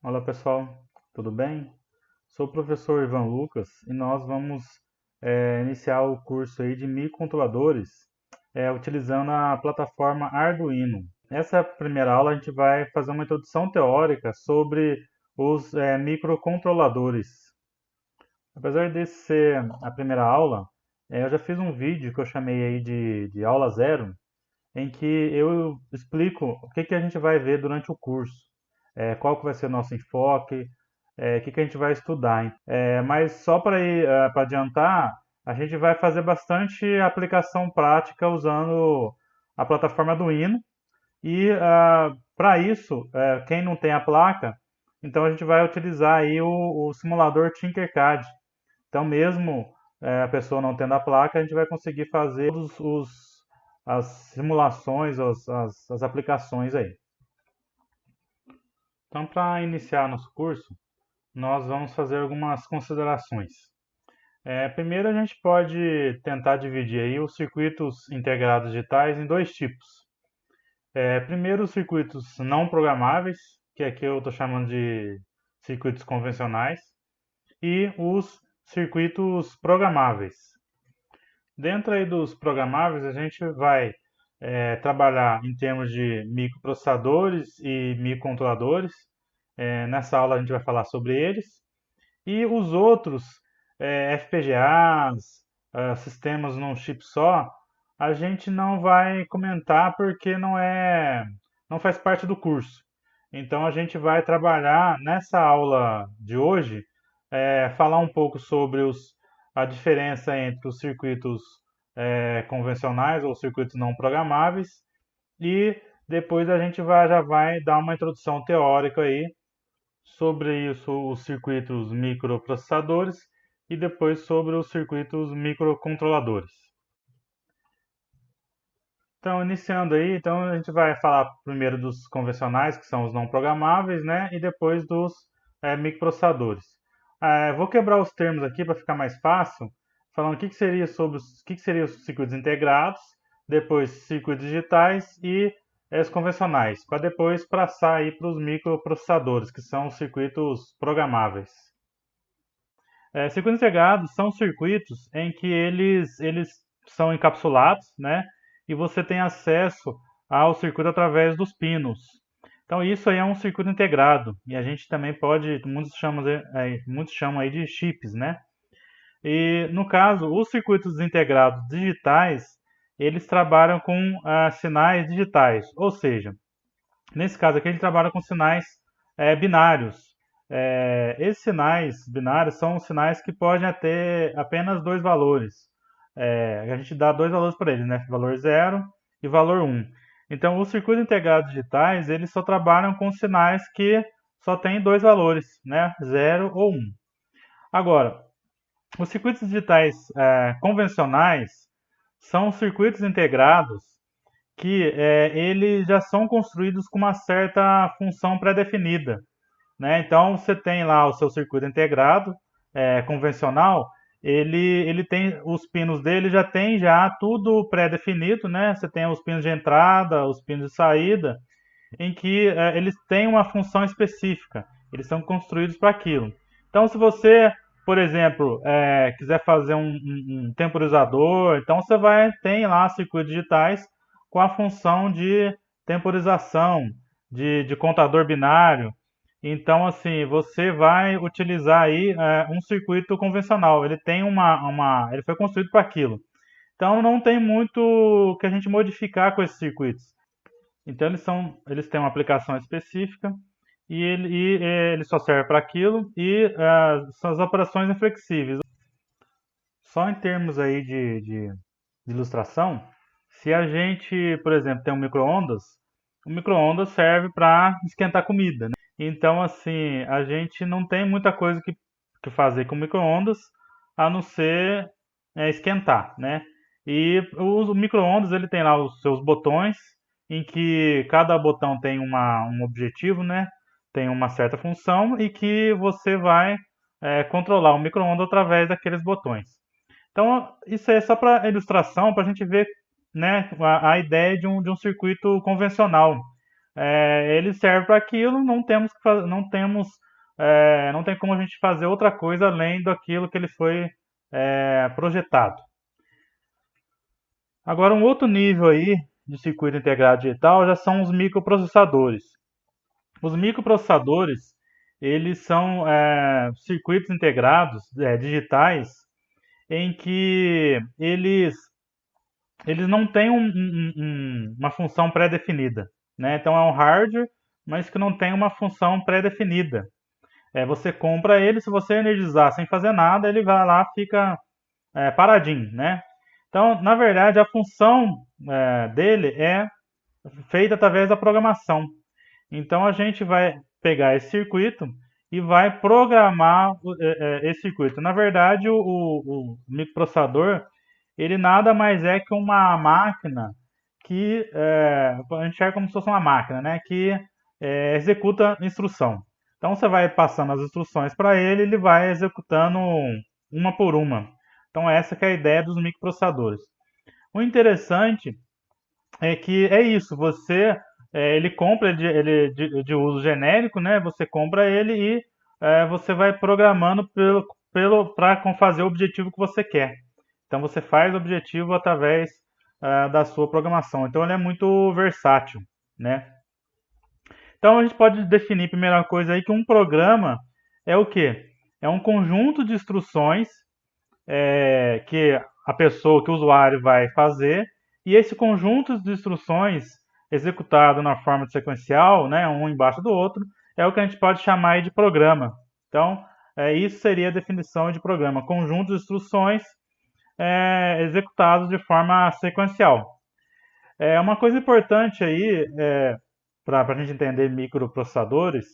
Olá pessoal, tudo bem? Sou o professor Ivan Lucas e nós vamos iniciar o curso aí de microcontroladores utilizando a plataforma Arduino. Essa primeira aula a gente vai fazer uma introdução teórica sobre os microcontroladores. Apesar de ser a primeira aula, eu já fiz um vídeo que eu chamei aí de aula zero, em que eu explico o que a gente vai ver durante o curso, qual que vai ser o nosso enfoque, o que a gente vai estudar. Mas só para adiantar, a gente vai fazer bastante aplicação prática usando a plataforma Arduino e para isso, quem não tem a placa, então a gente vai utilizar aí o simulador Tinkercad. Então mesmo a pessoa não tendo a placa, a gente vai conseguir fazer todos as simulações, as aplicações aí. Então, para iniciar nosso curso, nós vamos fazer algumas considerações. Primeiro, a gente pode tentar dividir aí os circuitos integrados digitais em dois tipos. Primeiro, os circuitos não programáveis, que aqui eu estou chamando de circuitos convencionais, e os circuitos programáveis. Dentro aí dos programáveis, a gente vai trabalhar em termos de microprocessadores e microcontroladores. Nessa aula a gente vai falar sobre eles. E os outros, FPGAs, sistemas num chip só, a gente não vai comentar porque não faz parte do curso. Então a gente vai trabalhar nessa aula de hoje, falar um pouco sobre a diferença entre os circuitos convencionais ou circuitos não programáveis e depois a gente já vai dar uma introdução teórica aí sobre isso, os circuitos microprocessadores e depois sobre os circuitos microcontroladores. Então, iniciando aí, então a gente vai falar primeiro dos convencionais, que são os não programáveis, né? E depois dos microprocessadores. Vou quebrar os termos aqui para ficar mais fácil, falando o que seria sobre o que seriam os circuitos integrados, depois circuitos digitais e os convencionais, para depois passar aí para os microprocessadores, que são os circuitos programáveis. Circuitos integrados são circuitos em que eles são encapsulados, né? E você tem acesso ao circuito através dos pinos. Então isso aí é um circuito integrado e a gente também pode, muitos chamam aí de chips, né? E no caso, os circuitos integrados digitais, eles trabalham com sinais digitais, ou seja, nesse caso aqui ele trabalha com sinais binários. Esses sinais binários são sinais que podem ter apenas dois valores. A gente dá dois valores para eles, né? Valor zero e valor 1. Então, os circuitos integrados digitais, eles só trabalham com sinais que só têm dois valores, né? 0 ou 1. Agora, os circuitos digitais convencionais são circuitos integrados que eles já são construídos com uma certa função pré-definida, né? Então você tem lá o seu circuito integrado convencional, ele tem os pinos dele já tem já tudo pré-definido, né? Você tem os pinos de entrada, os pinos de saída, em que eles têm uma função específica, eles são construídos para aquilo. Então, se você, por exemplo, quiser fazer um temporizador, então você tem lá circuitos digitais com a função de temporização, de contador binário. Então, assim, você vai utilizar aí um circuito convencional. Ele tem ele foi construído para aquilo. Então, não tem muito que a gente modificar com esses circuitos. Então eles têm uma aplicação específica ele só serve para aquilo e são as operações inflexíveis. Só em termos aí de ilustração, se a gente, por exemplo, tem um micro-ondas, o micro-ondas serve para esquentar comida, né? Então, assim, a gente não tem muita coisa que fazer com micro-ondas a não ser esquentar, né? E o micro-ondas ele tem lá os seus botões, em que cada botão tem um objetivo, né? Tem uma certa função e que você vai controlar o micro-ondas através daqueles botões. Então, isso é só para ilustração, para a gente ver, né, a ideia de um circuito convencional. ele serve para aquilo, não temos não temos, não tem como a gente fazer outra coisa além daquilo que ele foi projetado. Agora, um outro nível aí de circuito integrado digital já são os microprocessadores. Os microprocessadores, eles são circuitos integrados digitais em que eles não têm uma função pré-definida, né? Então é um hardware, mas que não tem uma função pré-definida. Você compra ele, se você energizar sem fazer nada, ele vai lá, fica paradinho, né? Então, na verdade, a função dele é feita através da programação. Então, a gente vai pegar esse circuito e vai programar esse circuito. Na verdade, o microprocessador, ele nada mais é que uma máquina que a gente enxerga como se fosse uma máquina, né? Que executa instrução. Então você vai passando as instruções para ele, ele vai executando uma por uma. Então essa que é a ideia dos microprocessadores. O interessante é que é isso, ele compra ele de uso genérico, né? Você compra ele e você vai programando para fazer o objetivo que você quer. Então você faz o objetivo através da sua programação. Então ele é muito versátil, né? Então a gente pode definir, a primeira coisa aí, que um programa é o quê? É um conjunto de instruções que a pessoa, que o usuário vai fazer, e esse conjunto de instruções executado na forma de sequencial, né, um embaixo do outro, é o que a gente pode chamar de programa. Então, isso seria a definição de programa, conjunto de instruções executados de forma sequencial. Uma coisa importante aí, para a gente entender microprocessadores,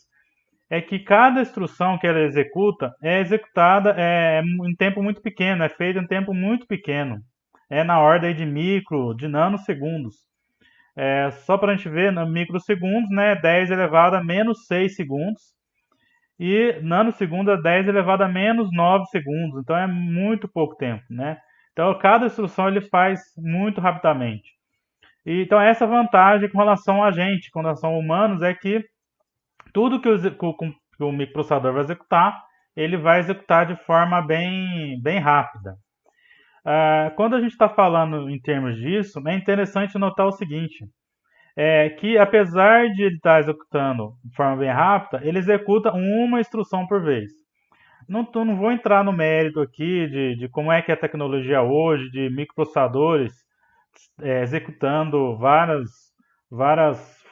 é que cada instrução que ela executa é executada em tempo muito pequeno, é feita em tempo muito pequeno. É na ordem de de nanosegundos. Só para a gente ver, microsegundos, né, 10 elevado a menos 6 segundos. E nanosegundo é 10 elevado a menos 9 segundos. Então é muito pouco tempo, né? Então cada instrução ele faz muito rapidamente. Então essa vantagem com relação a gente, com relação a humanos, é que tudo que o microprocessador vai executar, ele vai executar de forma bem rápida. Quando a gente está falando em termos disso, é interessante notar o seguinte, que apesar de ele estar executando de forma bem rápida, ele executa uma instrução por vez. Não vou entrar no mérito aqui de como é que é a tecnologia hoje, de microprocessadores executando várias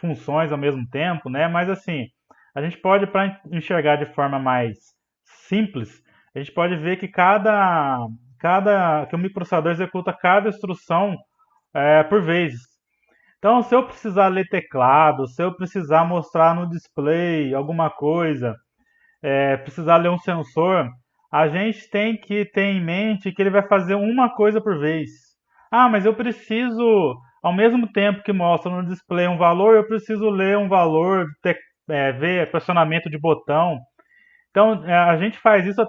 funções ao mesmo tempo, né? Mas assim, a gente pode, para enxergar de forma mais simples, a gente pode ver que que o microprocessador executa cada instrução por vez. Então, se eu precisar ler teclado, se eu precisar mostrar no display alguma coisa, precisar ler um sensor, a gente tem que ter em mente que ele vai fazer uma coisa por vez. Ah, mas eu preciso, ao mesmo tempo que mostra no display um valor, eu preciso ler um valor, ver pressionamento de botão. Então, a gente faz isso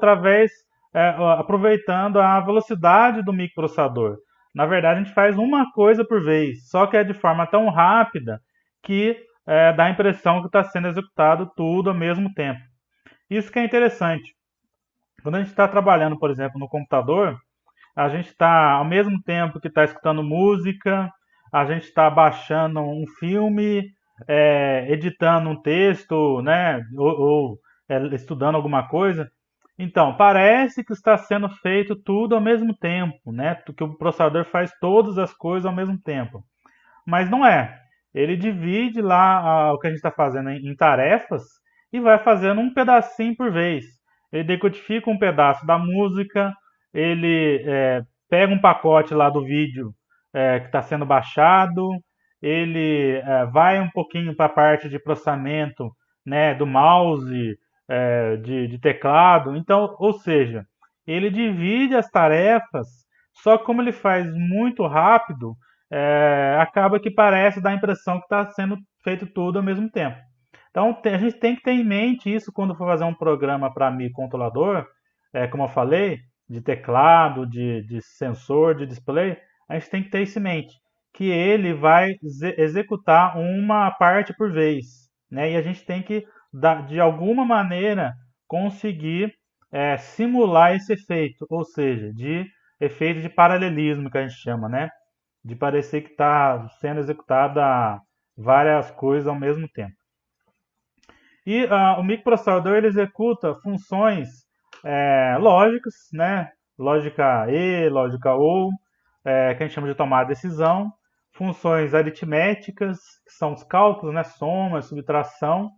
aproveitando a velocidade do microprocessador. Na verdade, a gente faz uma coisa por vez, só que é de forma tão rápida que dá a impressão que está sendo executado tudo ao mesmo tempo. Isso que é interessante. Quando a gente está trabalhando, por exemplo, no computador, a gente está, ao mesmo tempo que está escutando música, a gente está baixando um filme, editando um texto, né, ou estudando alguma coisa. Então, parece que está sendo feito tudo ao mesmo tempo, né? Que o processador faz todas as coisas ao mesmo tempo. Mas não é. Ele divide lá o que a gente está fazendo em tarefas e vai fazendo um pedacinho por vez. Ele decodifica um pedaço da música, ele pega um pacote lá do vídeo que está sendo baixado, ele vai um pouquinho para a parte de processamento, né, do mouse, de teclado. Então, ou seja, ele divide as tarefas, só que como ele faz muito rápido, acaba que parece dar a impressão que está sendo feito tudo ao mesmo tempo. Então a gente tem que ter em mente isso quando for fazer um programa para microcontrolador, como eu falei, de teclado, de sensor, de display, a gente tem que ter isso em mente, que ele vai executar uma parte por vez, né? E a gente tem que, de alguma maneira, conseguir simular esse efeito, ou seja, de efeito de paralelismo que a gente chama, né? De parecer que está sendo executada várias coisas ao mesmo tempo. E o microprocessador ele executa funções lógicas, né? Lógica E, lógica OR, que a gente chama de tomar decisão, funções aritméticas, que são os cálculos, né? Soma, subtração,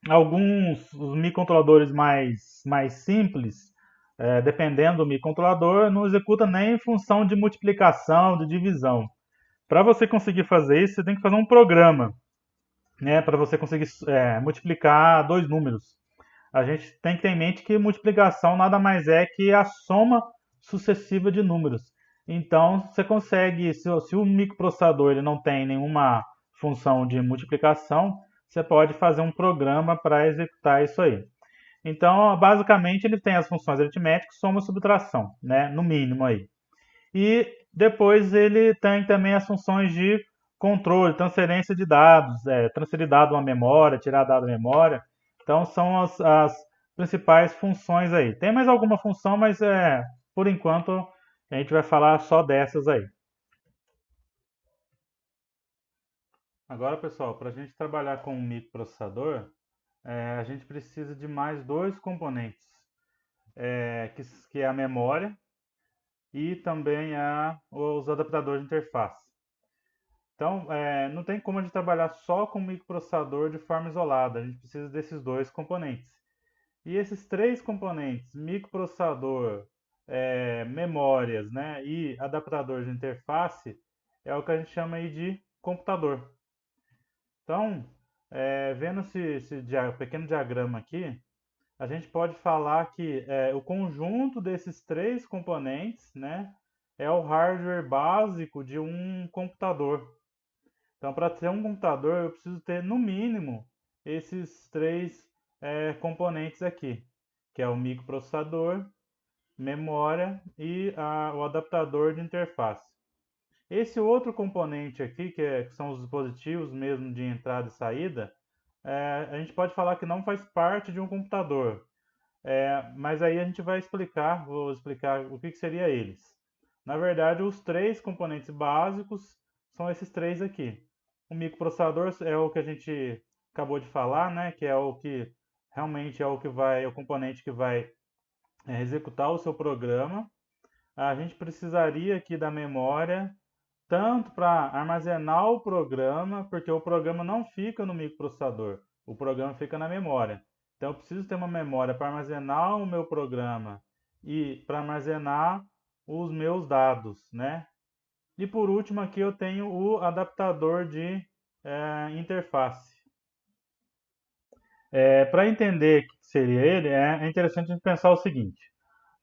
alguns os microcontroladores mais simples, dependendo do microcontrolador, não executa nem função de multiplicação, de divisão. Para você conseguir fazer isso, você tem que fazer um programa, né, para você conseguir multiplicar dois números. A gente tem que ter em mente que multiplicação nada mais é que a soma sucessiva de números. Então, você consegue, se o microprocessador ele não tem nenhuma função de multiplicação, você pode fazer um programa para executar isso aí. Então, basicamente, ele tem as funções aritméticas, soma e subtração, né, no mínimo aí. E depois ele tem também as funções de controle, transferência de dados, transferir dado a uma memória, tirar dado da memória. Então são as principais funções aí. Tem mais alguma função, mas por enquanto a gente vai falar só dessas aí. Agora, pessoal, para a gente trabalhar com um microprocessador, a gente precisa de mais dois componentes, que é a memória e também os adaptadores de interface. Então, não tem como a gente trabalhar só com microprocessador de forma isolada, a gente precisa desses dois componentes. E esses três componentes, microprocessador, memórias, né, e adaptador de interface, é o que a gente chama aí de computador. Então, vendo esse pequeno diagrama aqui, a gente pode falar que o conjunto desses três componentes, né, é o hardware básico de um computador. Então, para ter um computador, eu preciso ter, no mínimo, esses três componentes aqui, que é o microprocessador, memória e o adaptador de interface. Esse outro componente aqui, que são os dispositivos mesmo de entrada e saída, a gente pode falar que não faz parte de um computador, mas aí a gente vai explicar, vou explicar o que seria eles. Na verdade, os três componentes básicos são esses três aqui. O microprocessador é o que a gente acabou de falar, né? Que é o que realmente é o componente que vai executar o seu programa. A gente precisaria aqui da memória, tanto para armazenar o programa, porque o programa não fica no microprocessador, o programa fica na memória. Então eu preciso ter uma memória para armazenar o meu programa e para armazenar os meus dados, né? E por último aqui eu tenho o adaptador de interface. Para entender o que seria ele, é interessante a gente pensar o seguinte.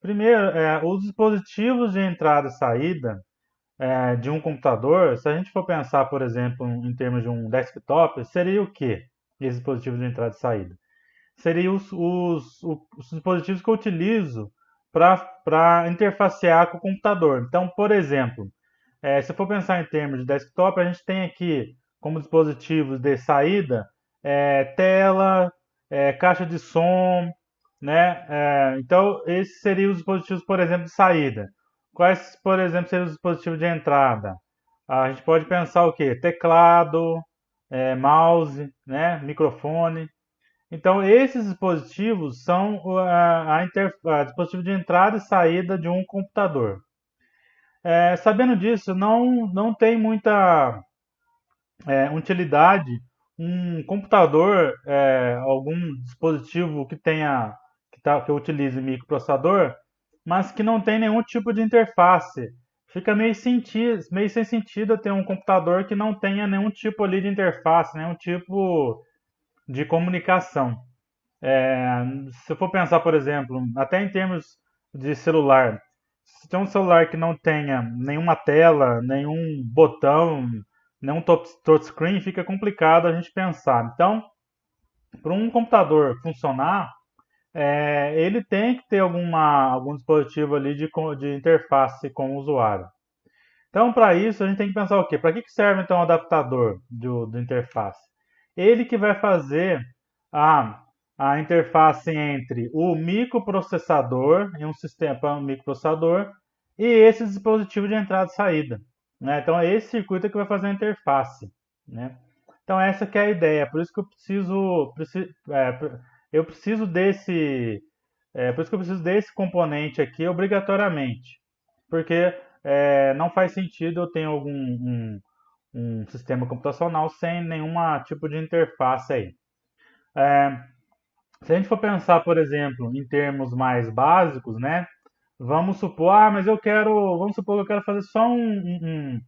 Primeiro, os dispositivos de entrada e saída de um computador, se a gente for pensar, por exemplo, em termos de um desktop, seria o quê? Esses dispositivos de entrada e saída? Seriam os dispositivos que eu utilizo para interfacear com o computador. Então, por exemplo, se for pensar em termos de desktop, a gente tem aqui como dispositivos de saída tela, caixa de som, né? Então, esses seriam os dispositivos, por exemplo, de saída. Quais, por exemplo, seriam os dispositivos de entrada? A gente pode pensar o quê? Teclado, mouse, né? Microfone. Então, esses dispositivos são dispositivo de entrada e saída de um computador. Sabendo disso, não tem muita utilidade um computador, algum dispositivo que utilize microprocessador, mas que não tem nenhum tipo de interface. Fica meio sem sentido ter um computador que não tenha nenhum tipo ali de interface, nenhum tipo de comunicação. Se eu for pensar, por exemplo, até em termos de celular, se tem um celular que não tenha nenhuma tela, nenhum botão, nenhum touchscreen, fica complicado a gente pensar. Então, para um computador funcionar, ele tem que ter algum dispositivo ali de interface com o usuário. Então, para isso, a gente tem que pensar o quê? Para que serve, então, o adaptador do interface? Ele que vai fazer a, a interface entre o microprocessador e um sistema para um microprocessador e esse dispositivo de entrada e saída, né? Então, é esse circuito que vai fazer a interface, né? Então, essa que é a ideia. Por isso que eu preciso por isso que eu preciso desse componente aqui obrigatoriamente, porque não faz sentido eu ter um sistema computacional sem nenhum tipo de interface aí. É, Se a gente for pensar, por exemplo, em termos mais básicos, né? Vamos supor, vamos supor que eu quero fazer só um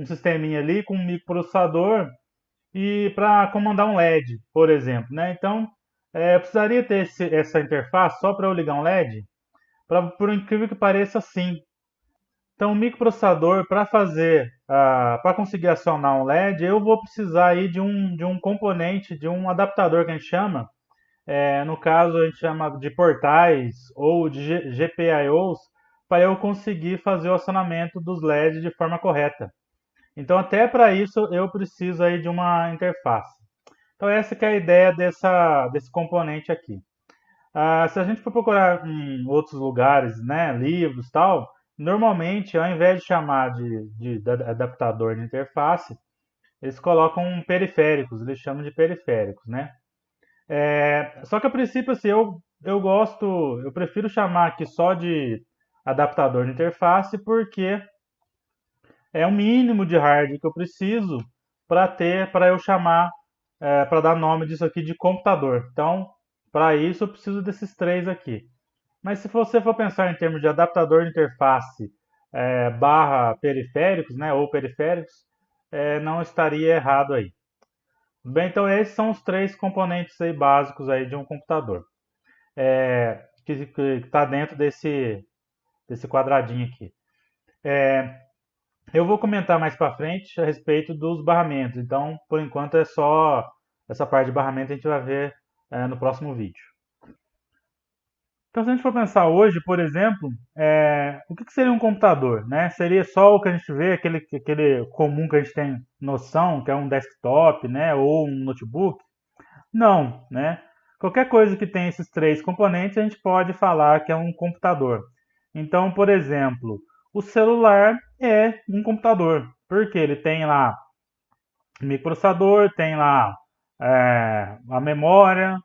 sisteminha ali com um microprocessador e para comandar um LED, por exemplo, né? Então, eu precisaria ter essa interface só para eu ligar um LED? Por incrível que pareça, sim. Então, o microprocessador, para conseguir acionar um LED, eu vou precisar aí de um componente, de um adaptador que a gente chama. No caso, a gente chama de portais ou de GPIOs, para eu conseguir fazer o acionamento dos LEDs de forma correta. Então, até para isso, eu preciso aí de uma interface. Então, essa que é a ideia desse componente aqui. Se a gente for procurar em outros lugares, né, livros e tal, normalmente, ao invés de chamar de adaptador de interface, eles colocam periféricos, eles chamam de periféricos, né? Só que a princípio, assim, eu prefiro chamar aqui só de adaptador de interface porque é o mínimo de hardware que eu preciso para eu chamar, para dar nome disso aqui de computador. Então, para isso eu preciso desses três aqui. Mas se você for pensar em termos de adaptador de interface barra periféricos, né, ou periféricos, não estaria errado aí. Bem, então esses são os três componentes aí básicos aí de um computador, que está dentro desse quadradinho aqui. Eu vou comentar mais para frente a respeito dos barramentos, então por enquanto é só essa parte de barramento a gente vai ver no próximo vídeo. Então, se a gente for pensar hoje, por exemplo, o que seria um computador, né? Seria só o que a gente vê, aquele comum que a gente tem noção, que é um desktop, né? Ou um notebook? Não, né? Qualquer coisa que tenha esses três componentes, a gente pode falar que é um computador. Então, por exemplo, o celular é um computador, porque ele tem lá microprocessador, tem lá a memória,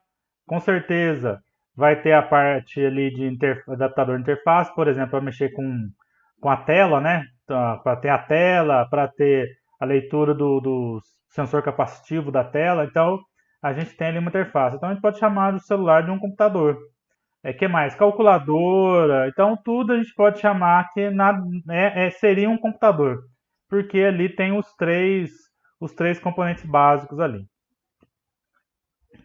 com certeza vai ter a parte ali de adaptador de interface, por exemplo, para mexer com a tela, né? Então, para ter a tela, para ter a leitura do sensor capacitivo da tela. Então, a gente tem ali uma interface. Então, a gente pode chamar o celular de um computador. Que mais? Calculadora. Então, tudo a gente pode chamar que seria um computador, porque ali tem os três componentes básicos ali.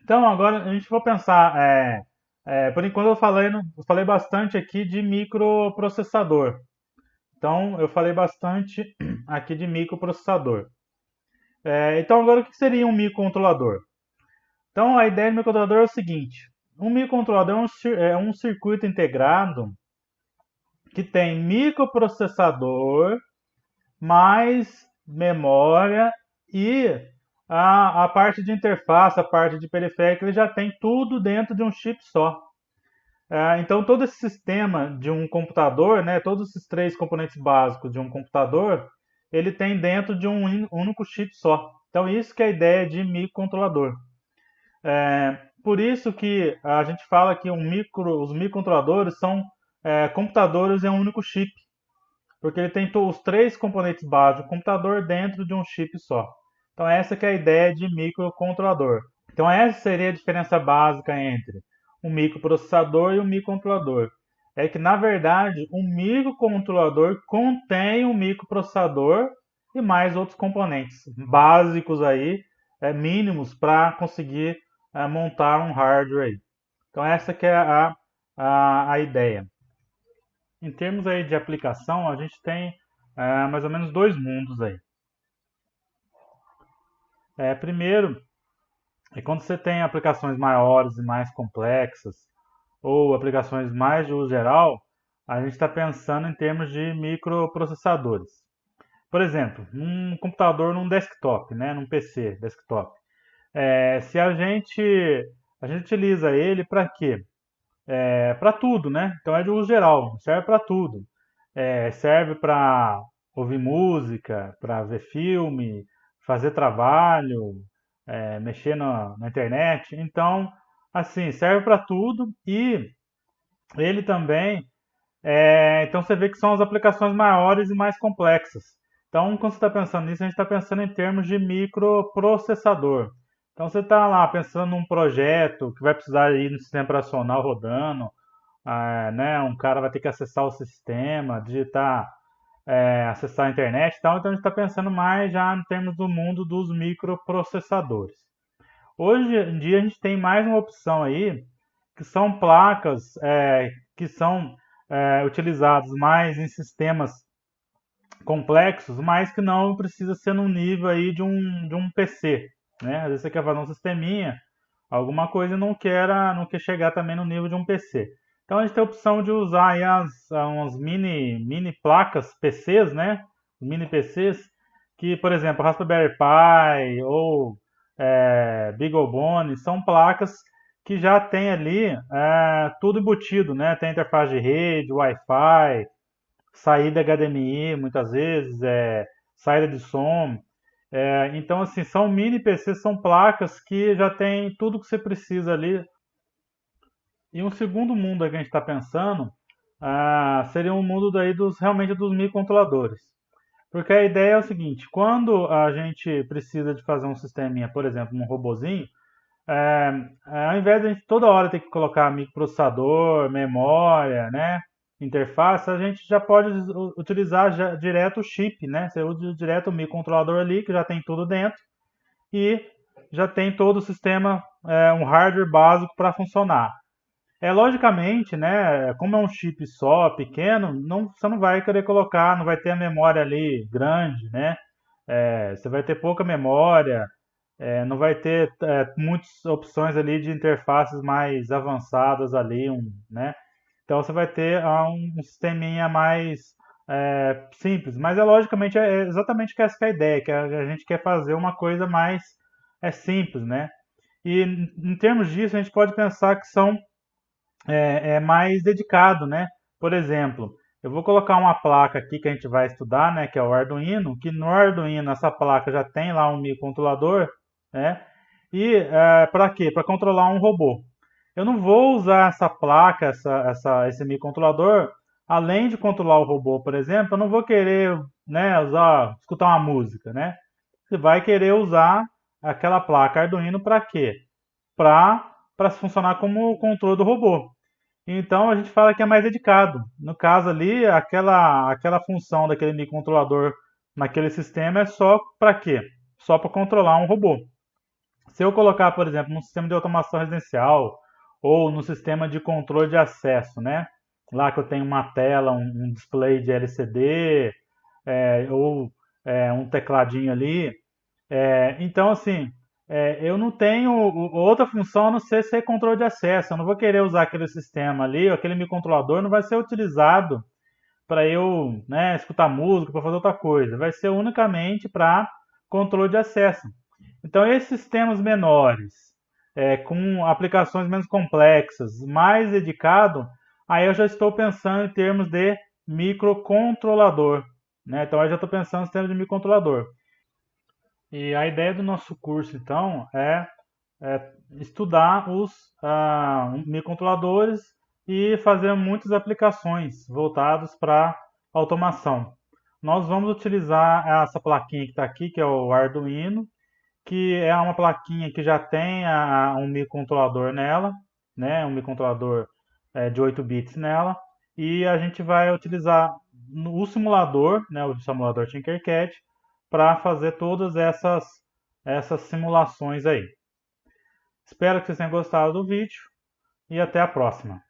Então, agora a gente vai pensar, por enquanto eu falei bastante aqui de microprocessador. Então, eu falei bastante aqui de microprocessador. Então, agora o que seria um microcontrolador? Então, a ideia do microcontrolador é o seguinte: um microcontrolador é um circuito integrado que tem microprocessador mais memória e a parte de interface, a parte de periférico, ele já tem tudo dentro de um chip só. Então, todo esse sistema de um computador, né, todos esses três componentes básicos de um computador, ele tem dentro de um único chip só. Então, isso que é a ideia de microcontrolador. Por isso que a gente fala que os microcontroladores são computadores em um único chip, porque ele tem os três componentes básicos do computador dentro de um chip só. Então essa que é a ideia de microcontrolador. Então essa seria a diferença básica entre um microprocessador e um microcontrolador. É que na verdade um microcontrolador contém um microprocessador e mais outros componentes básicos aí, mínimos para conseguir montar um hardware aí. Então essa que é a ideia. Em termos aí de aplicação, a gente tem mais ou menos dois mundos aí. Primeiro, é quando você tem aplicações maiores e mais complexas, ou aplicações mais de uso geral, a gente está pensando em termos de microprocessadores. Por exemplo, um computador num desktop, né, num PC desktop. Se a gente utiliza ele para quê? Para tudo, né? Então é de uso geral, serve para tudo. Serve para ouvir música, para ver filme, fazer trabalho, mexer na internet. Então, assim, serve para tudo e ele também. Então você vê que são as aplicações maiores e mais complexas. Então, quando você está pensando nisso, a gente está pensando em termos de microprocessador. Então você está lá pensando num projeto que vai precisar ir no sistema operacional rodando, né? Um cara vai ter que acessar o sistema, digitar, acessar a internet e tal. Então a gente está pensando mais já em termos do mundo dos microprocessadores. Hoje em dia a gente tem mais uma opção aí, que são placas que são utilizadas mais em sistemas complexos, mas que não precisa ser no nível aí de um PC, né? Às vezes você quer fazer um sisteminha, alguma coisa e não quer chegar também no nível de um PC. Então a gente tem a opção de usar aí umas mini placas PCs, né? Mini PCs, que, por exemplo, Raspberry Pi ou BeagleBone são placas que já tem ali tudo embutido, né? Tem interface de rede, Wi-Fi, saída HDMI, muitas vezes, saída de som. Então, assim, são mini PCs, são placas que já tem tudo que você precisa ali. E um segundo mundo aí que a gente está pensando seria um mundo daí realmente dos microcontroladores. Porque a ideia é o seguinte, quando a gente precisa de fazer um sisteminha, por exemplo, um robozinho, ao invés de a gente toda hora ter que colocar microprocessador, memória, né, interface, a gente já pode utilizar direto o chip, né? Você usa direto o microcontrolador ali, que já tem tudo dentro, e já tem todo o sistema, um hardware básico para funcionar. Logicamente, né, como é um chip só, pequeno, você não vai querer colocar, não vai ter a memória ali grande, né? Você vai ter pouca memória, não vai ter muitas opções ali de interfaces mais avançadas ali, né? Então você vai ter um sisteminha mais simples. Mas logicamente exatamente essa que é a ideia, que a gente quer fazer uma coisa mais simples, né? E em termos disso, a gente pode pensar que são mais dedicado, né? Por exemplo, eu vou colocar uma placa aqui que a gente vai estudar, né? Que é o Arduino, que no Arduino essa placa já tem lá um microcontrolador, né? E para quê? Para controlar um robô. Eu não vou usar essa placa, esse microcontrolador, além de controlar o robô, por exemplo, eu não vou querer, né, escutar uma música, né? Você vai querer usar aquela placa Arduino para quê? Para funcionar como o controle do robô. Então a gente fala que é mais dedicado. No caso ali, aquela função daquele microcontrolador naquele sistema é só para quê? Só para controlar um robô. Se eu colocar, por exemplo, num sistema de automação residencial ou no sistema de controle de acesso, né? Lá que eu tenho uma tela, um display de LCD, ou um tecladinho ali, então, assim, eu não tenho outra função a não ser controle de acesso. Eu não vou querer usar aquele sistema ali, aquele microcontrolador não vai ser utilizado para eu, né, escutar música, para fazer outra coisa. Vai ser unicamente para controle de acesso. Então, esses sistemas menores, com aplicações menos complexas, mais dedicado, aí eu já estou pensando em termos de microcontrolador, né? Então, eu já estou pensando em termos de microcontrolador. E a ideia do nosso curso, então, é estudar os microcontroladores e fazer muitas aplicações voltadas para automação. Nós vamos utilizar essa plaquinha que está aqui, que é o Arduino, que é uma plaquinha que já tem um microcontrolador nela, né, um microcontrolador de 8 bits nela, e a gente vai utilizar o simulador, né, o simulador Tinkercad, para fazer todas essas simulações aí. Espero que vocês tenham gostado do vídeo e até a próxima.